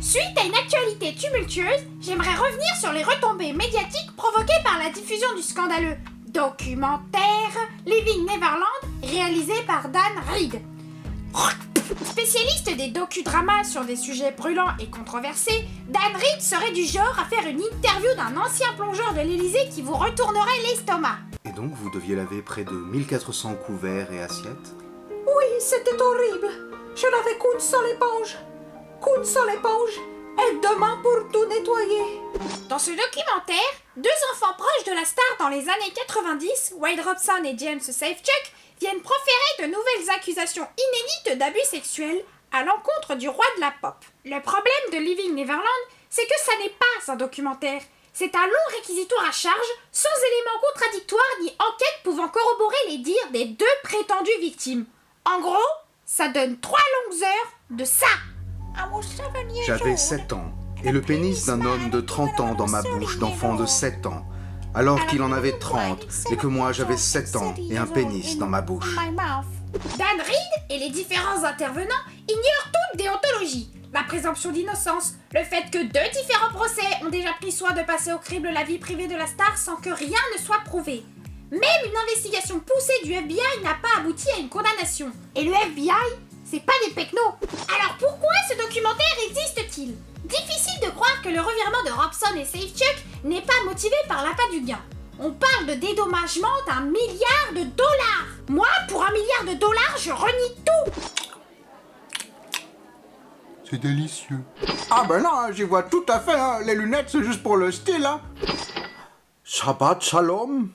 Suite à une actualité tumultueuse, j'aimerais revenir sur les retombées médiatiques provoquées par la diffusion du scandaleux documentaire Leaving Neverland réalisé par Dan Reed. Spécialiste des docudramas sur des sujets brûlants et controversés, Dan Reed serait du genre à faire une interview d'un ancien plongeur de l'Élysée qui vous retournerait l'estomac. Et donc vous deviez laver près de 1400 couverts et assiettes? Oui, c'était horrible. Je n'avais qu'une seule éponge. Qu'une seule éponge. Et demain pour tout nettoyer. Dans ce documentaire, deux enfants proches de la star dans les années 90, Wade Robson et James Safechuck, viennent proférer de nouvelles accusations inédites d'abus sexuels à l'encontre du roi de la pop. Le problème de Leaving Neverland, c'est que ça n'est pas un documentaire. C'est un long réquisitoire à charge, sans éléments contradictoires ni enquête pouvant corroborer les dires des deux prétendues victimes. En gros, ça donne 3 longues heures de ça. J'avais 7 ans, et le pénis d'un homme de 30 ans dans ma bouche d'enfant de 7 ans, alors qu'il en avait 30, et que moi j'avais 7 ans et un pénis dans ma bouche. Dan Reed et les différents intervenants ignorent toute déontologie, la présomption d'innocence, le fait que 2 différents procès ont déjà pris soin de passer au crible la vie privée de la star sans que rien ne soit prouvé. Même une investigation poussée du FBI n'a pas abouti à une condamnation. Et le FBI, c'est pas des pecnos. Alors pourquoi ce documentaire existe-t-il? Difficile de croire que le revirement de Robson et Safechuck n'est pas motivé par l'appât du gain. On parle de dédommagement d'$1 milliard. Moi, pour $1 milliard, je renie tout. C'est délicieux. Ah ben non, j'y vois tout à fait, hein. Les lunettes c'est juste pour le style, hein. Shabbat shalom.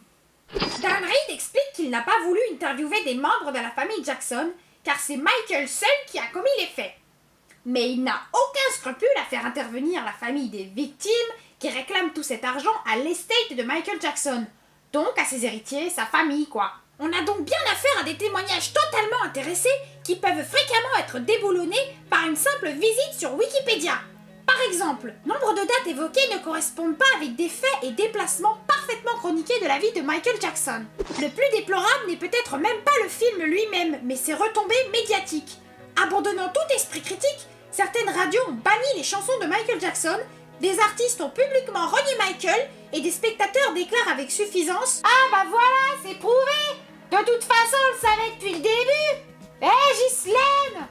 Dan Reed explique qu'il n'a pas voulu interviewer des membres de la famille Jackson, car c'est Michael seul qui a commis les faits. Mais il n'a aucun scrupule à faire intervenir la famille des victimes qui réclament tout cet argent à l'estate de Michael Jackson. Donc à ses héritiers, sa famille quoi. On a donc bien affaire à des témoignages totalement intéressés qui peuvent fréquemment être déboulonnés par une simple visite sur Wikipédia. Par exemple, nombre de dates évoquées ne correspondent pas avec des faits et déplacements parfaitement chroniqués de la vie de Michael Jackson. Le plus déplorable n'est peut-être même pas le film lui-même, mais ses retombées médiatiques. Abandonnant tout esprit critique, certaines radios ont banni les chansons de Michael Jackson, des artistes ont publiquement renié Michael, et des spectateurs déclarent avec suffisance « Ah bah voilà, c'est prouvé! De toute façon, on le savait depuis le début! Ghislaine !»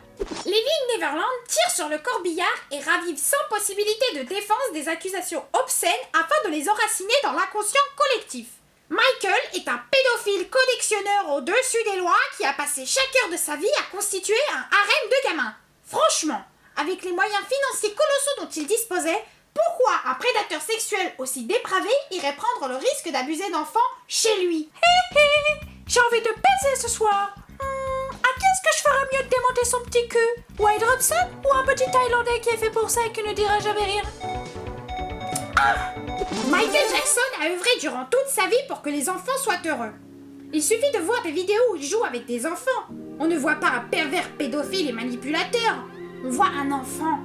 Leaving Neverland tire sur le corbillard et ravive sans possibilité de défense des accusations obscènes afin de les enraciner dans l'inconscient collectif. Michael est un pédophile collectionneur au-dessus des lois qui a passé chaque heure de sa vie à constituer un harem de gamins. Franchement, avec les moyens financiers colossaux dont il disposait, pourquoi un prédateur sexuel aussi dépravé irait prendre le risque d'abuser d'enfants chez lui? J'ai envie de baiser ce soir. À qui est-ce que je ferais mieux de démonter son petit cul? Wade Robson ou un petit Thaïlandais qui est fait pour ça et qui ne dira jamais rien? Michael Jackson a œuvré durant toute sa vie pour que les enfants soient heureux. Il suffit de voir des vidéos où il joue avec des enfants. On ne voit pas un pervers pédophile et manipulateur. On voit un enfant.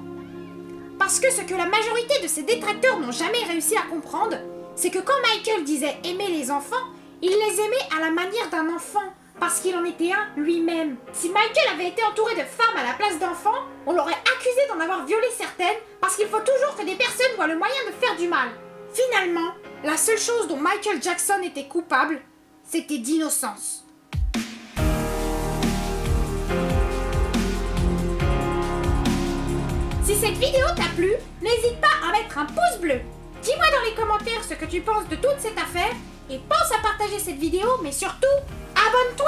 Parce que ce que la majorité de ses détracteurs n'ont jamais réussi à comprendre, c'est que quand Michael disait aimer les enfants, il les aimait à la manière d'un enfant, parce qu'il en était un lui-même. Si Michael avait été entouré de femmes à la place d'enfants, on l'aurait accusé d'en avoir violé certaines, parce qu'il faut toujours que des personnes voient le moyen de faire du mal. Finalement, la seule chose dont Michael Jackson était coupable, c'était d'innocence. Si cette vidéo t'a plu, n'hésite pas à mettre un pouce bleu. Dis-moi dans les commentaires ce que tu penses de toute cette affaire et pense à partager cette vidéo, mais surtout, abonne-toi!